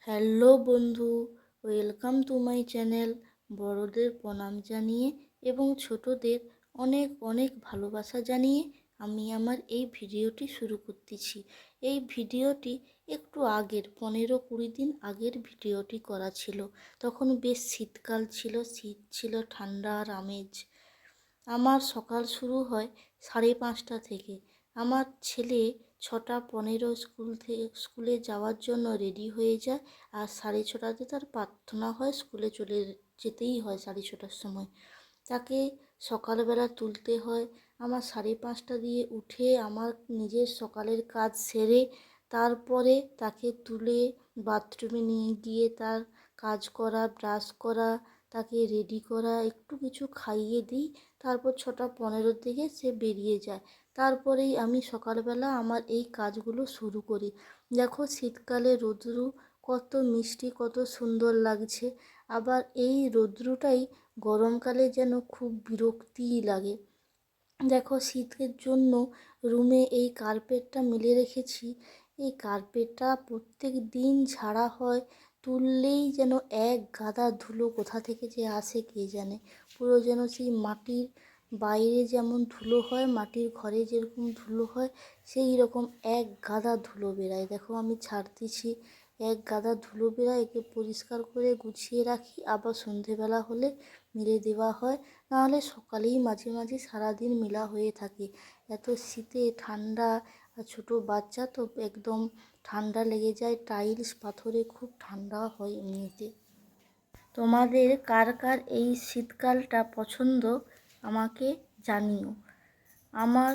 Hello বন্ধু, welcome to my channel. বড়দের প্রণাম জানিয়ে এবং ছোটদের অনেক অনেক ভালোবাসা জানিয়ে আমি আমার এই ভিডিওটি শুরু করতেছি। এই ভিডিওটি একটু আগের 15-20 দিন আগের ভিডিওটি করা ছিল। তখন বেশ শীতকাল ছিল, শীত ছিল, ঠান্ডার আমেজ। আমার সকাল শুরু হয় 5:30 থেকে। আমার ছেলে 6:15 স্কুলে যাওয়ার জন্য রেডি হয়ে যায়, আর 6:30 তার প্রার্থনা হয়, স্কুলে চলে যেতেই হয় 6:30টার সময়। তাকে সকালবেলা তুলতে হয়। আমার 5:30 দিয়ে উঠে আমার নিজের সকালের কাজ সেরে তারপরে তাকে তুলে বাথরুমে নিয়ে গিয়ে তার কাজ করা, ব্রাশ করা, তাকে রেডি করা, একটু কিছু খাইয়ে দিই। তারপর 6:15 থেকে সে বেরিয়ে যায়। তারপরেই আমি সকালবেলা আমার এই কাজগুলো শুরু করি। দেখো শীতকালে রৌদ্র কত মিষ্টি, কত সুন্দর লাগছে। আবার এই রৌদ্রটাই গরমকালে যেন খুব বিরক্তিই লাগে। দেখো শীতের জন্য রুমে এই কার্পেটটা মেলে রেখেছি। এই কার্পেটটা প্রত্যেক দিন ঝাড়া হয়, তুললেই যেন এক গাদা ধুলো কোথা থেকে যে আসে কে জানে। পুরো যেন সেই মাটির বাইরে যেমন ধুলো হয়, মাটির ঘরে যেরকম ধুলো হয়, সেই রকম এক গাদা ধুলো বেরায়। দেখো আমি ছাড়তেছি, এক গাদা ধুলো বেরায়। একে পরিষ্কার করে গুছিয়ে রাখি, আবার সন্ধেবেলা হলে মেলে দেওয়া হয়। নাহলে সকালেই মাঝে মাঝে সারাদিন মেলা হয়ে থাকে। এত শীতে ঠান্ডা, আর ছোটো বাচ্চা তো একদম ঠান্ডা লেগে যায়। টাইলস পাথরে খুব ঠান্ডা হয় এমনিতে। তোমাদের কার কার এই শীতকালটা পছন্দ আমাকে জানিও। আমার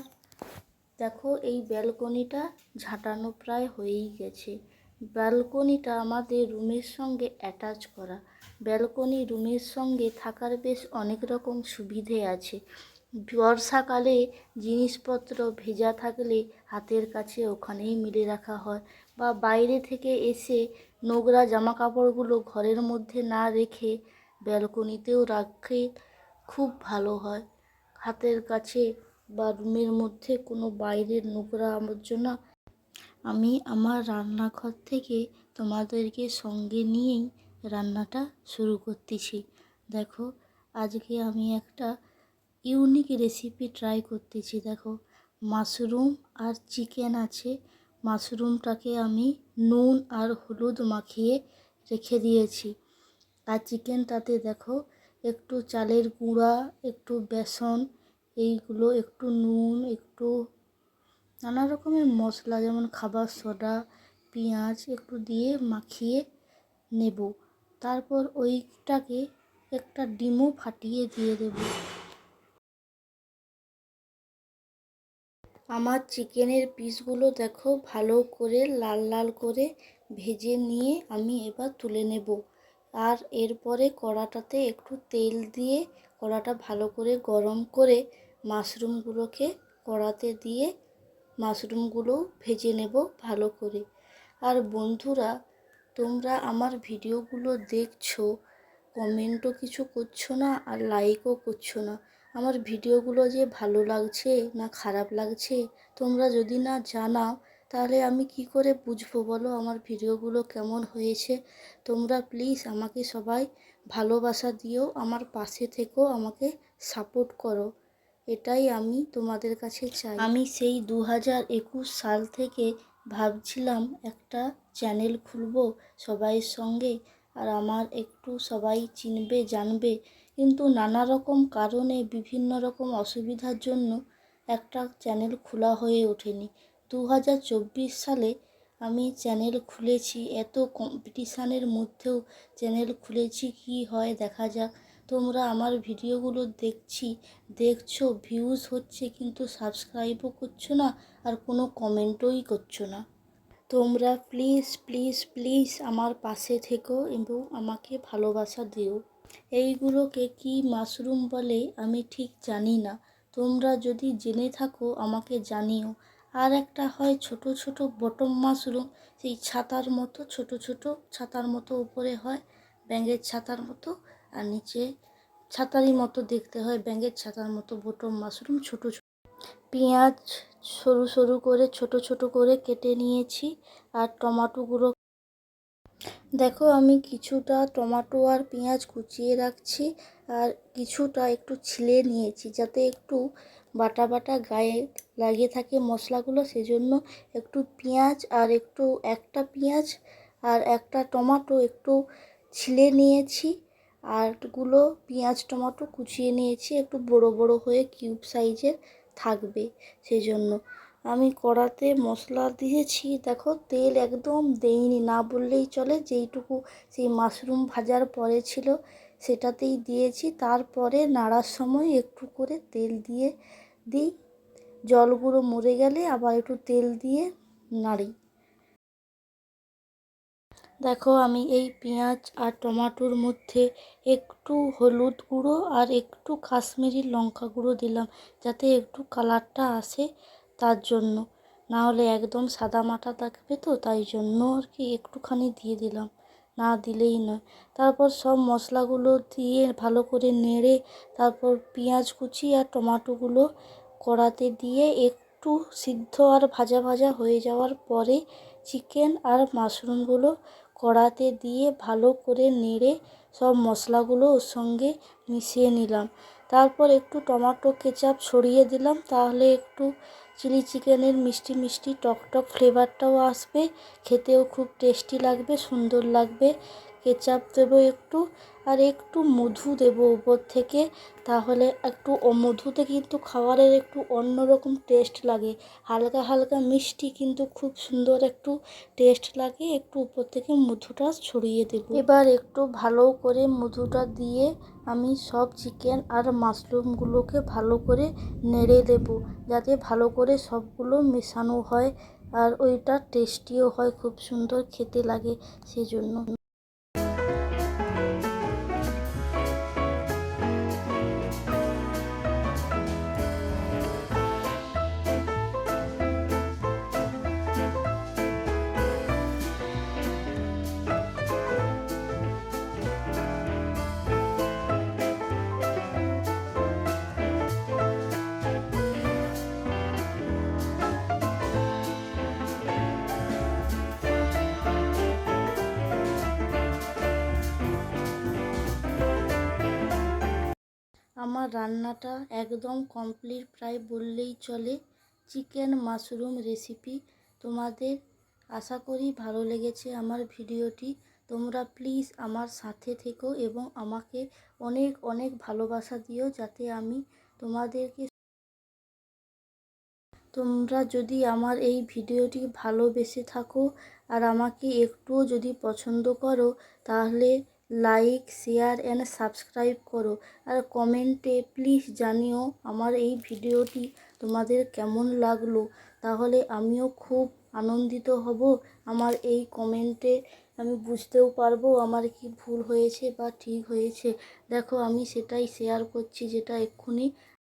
দেখো এই ব্যালকনিটা ঝাঁটানো প্রায় হয়েই গেছে। ব্যালকনিটা আমাদের রুমের সঙ্গে অ্যাটাচ করা। ব্যালকনি রুমের সঙ্গে থাকার বেশ অনেক রকম সুবিধে আছে। বর্ষাকালে জিনিসপত্র ভেজা থাকলে হাতের কাছে ওখানেই মেলে রাখা হয়, বা বাইরে থেকে এসে নোংরা জামা কাপড়গুলো ঘরের মধ্যে না রেখে ব্যালকনিতেও রাখে, খুব ভালো হয়। হাতের কাছে বা রুমের মধ্যে কোনো বাইরের নোংরা আবর্জনা। আমি আমার রান্নাঘর থেকে তোমাদেরকে সঙ্গে নিয়েই রান্নাটা শুরু করতেছি। দেখো আজকে আমি একটা ইউনিক রেসিপি ট্রাই করতেছি। দেখো মাশরুম আর চিকেন আছে। মাশরুমটাকে আমি নুন আর হলুদ মাখিয়ে রেখে দিয়েছি। আর চিকেনটাতে দেখো একটু চালের গুঁড়া, একটু বেসন, এইগুলো, একটু নুন, একটু নানা রকমের মশলা যেমন খাবার সোডা, পেঁয়াজ একটু দিয়ে মাখিয়ে নেব। তারপর ওইটাকে একটা ডিমও ফাটিয়ে দিয়ে দেব। আমার চিকেনের পিসগুলো দেখো ভালো করে লাল লাল করে ভেজে নিয়ে আমি এবার তুলে নেব। আর এরপরে কড়াটাতে একটু তেল দিয়ে কড়াটা ভালো করে গরম করে মাশরুমগুলোকে কড়াতে দিয়ে মাশরুমগুলো ভেজে নেব ভালো করে। আর বন্ধুরা, তোমরা আমার ভিডিওগুলো দেখছো, কমেন্টও কিছু করছো না আর লাইকও করছো না। আমার ভিডিওগুলো যে ভালো লাগছে না খারাপ লাগছে তোমরা যদি না জানাও, তাহলে আমি কি করে বুঝবো বলো আমার ভিডিওগুলো কেমন হয়েছে। তোমরা প্লিজ আমাকে সবাই ভালোবাসা দিও, আমার পাশে থেকেও আমাকে সাপোর্ট করো। এটাই আমি তোমাদের কাছে চাই। আমি সেই 2021 সাল থেকে ভাবছিলাম একটা চ্যানেল খুলবো সবাইয়ের সঙ্গে, আর আমার একটু সবাই চিনবে জানবে, কিন্তু নানা রকম কারণে বিভিন্ন রকম অসুবিধার জন্য একটা চ্যানেল খোলা হয়ে ওঠেনি। 2024 সালে আমি চ্যানেল খুলেছি, এত কম্পিটিশানের মধ্যেও চ্যানেল খুলেছি, কি হয় দেখা যাক। তোমরা আমার ভিডিওগুলো দেখছো, ভিউজ হচ্ছে, কিন্তু সাবস্ক্রাইবও করছো না আর কোনো কমেন্টই করছো না। তোমরা প্লিজ প্লিজ প্লিজ আমার পাশে থেকো এবং আমাকে ভালোবাসা দিও। এইগুলোকে কি মাশরুম বলে আমি ঠিক জানি না, তোমরা যদি জেনে থাকো আমাকে জানিও। আর একটা হয় ছোট ছোট বটম মাশরুম, সেই ছাতার মতো ছোট ছোট, ছাতার মতো উপরে হয়, ব্যাঙের ছাতার মতো, আর নিচে ছাতারই মতো দেখতে হয়, ব্যাঙের ছাতার মতো বটম মাশরুম ছোট ছোট। পেঁয়াজ সরু সরু করে ছোট ছোট করে কেটে নিয়েছি, আর টমেটোগুলো দেখো আমি কিছুটা টমেটো আর পেঁয়াজ কুচিয়ে রাখছি, আর কিছুটা একটু ছিলে নিয়েছি যাতে একটু বাটা বাটা গায়ে লাগিয়ে থাকে মশলাগুলো। সেজন্য একটু পেঁয়াজ আর একটা পেঁয়াজ আর একটা টমেটো একটু ছিলে নিয়েছি, আর পেঁয়াজ টমেটো কুচিয়ে নিয়েছি, একটু বড় বড় হয়ে কিউব সাইজের থাকবে। সেজন্য আমি কড়াতে মশলা দিয়েছি। দেখো তেল একদম দেইনি, না বললেই চলে, যেইটুকু সেই মাশরুম ভাজার পরে ছিল সেটাতেই দিয়েছি। তারপরে নাড়ার সময় একটু করে তেল দিয়ে দিই, জলগুলো মরে গেলে আবার একটু তেল দিয়ে নাড়ি। দেখো আমি এই পেঁয়াজ আর টমেটোর মধ্যে একটু হলুদ গুঁড়ো আর একটু কাশ্মীরি লঙ্কা গুঁড়ো দিলাম, যাতে একটু কালারটা আসে তার জন্য, না হলে একদম সাদা মাটা থাকবে, তো তাই জন্য আর কি একটুখানি দিয়ে দিলাম, না দিলেই নয়। তারপর সব মশলাগুলো দিয়ে ভালো করে নেড়ে তারপর পেঁয়াজ কুচি আর টমেটোগুলো কড়াতে দিয়ে একটু সিদ্ধ আর ভাজা ভাজা হয়ে যাওয়ার পরে চিকেন আর মাশরুমগুলো কড়াতে দিয়ে ভালো করে নেড়ে সব মশলাগুলো ওর সঙ্গে মিশিয়ে নিলাম। তারপর একটু টমেটো কেচাপ ছড়িয়ে দিলাম, তাহলে একটু চিলি চিকেনের মিষ্টি মিষ্টি টক টক ফ্লেভারটাও আসবে, খেতেও খুব টেস্টি লাগবে, সুন্দর লাগবে। কেচাপ দেবো একটু, আর একটু মধু দেবো উপর থেকে, তাহলে একটু মধুতে কিন্তু খাবারের একটু অন্যরকম টেস্ট লাগে, হালকা হালকা মিষ্টি কিন্তু খুব সুন্দর একটু টেস্ট লাগে। একটু উপর থেকে মধুটা ছড়িয়ে দেব। এবার একটু ভালো করে মধুটা দিয়ে আমি সব চিকেন আর মাশরুমগুলোকে ভালো করে নেড়ে দেব, যাতে ভালো করে সবগুলো মেশানো হয় আর ওইটা টেস্টিও হয়, খুব সুন্দর খেতে লাগে সেজন্য। আমার রান্নাটা একদম কমপ্লিট প্রায় বললেই চলে। চিকেন মাশরুম রেসিপি তোমাদের আশা করি ভালো লেগেছে আমার ভিডিওটি। তোমরা প্লিজ আমার সাথে থেকো এবং আমাকে অনেক অনেক ভালোবাসা দিও, যাতে আমি তোমাদেরকে তোমরা যদি আমার এই ভিডিওটি ভালোবেসে থাকো আর আমাকে একটুও যদি পছন্দ করো, তাহলে লাইক শেয়ার অ্যান্ড সাবস্ক্রাইব করো, আর কমেন্টে প্লিজ জানিও আমার এই ভিডিওটি তোমাদের কেমন লাগলো, তাহলে আমিও খুব আনন্দিত হব। আমার এই কমেন্টে আমি বুঝতেও পারবো আমার কি ভুল হয়েছে বা ঠিক হয়েছে। দেখো আমি সেটাই শেয়ার করছি যেটা এক্ষুনি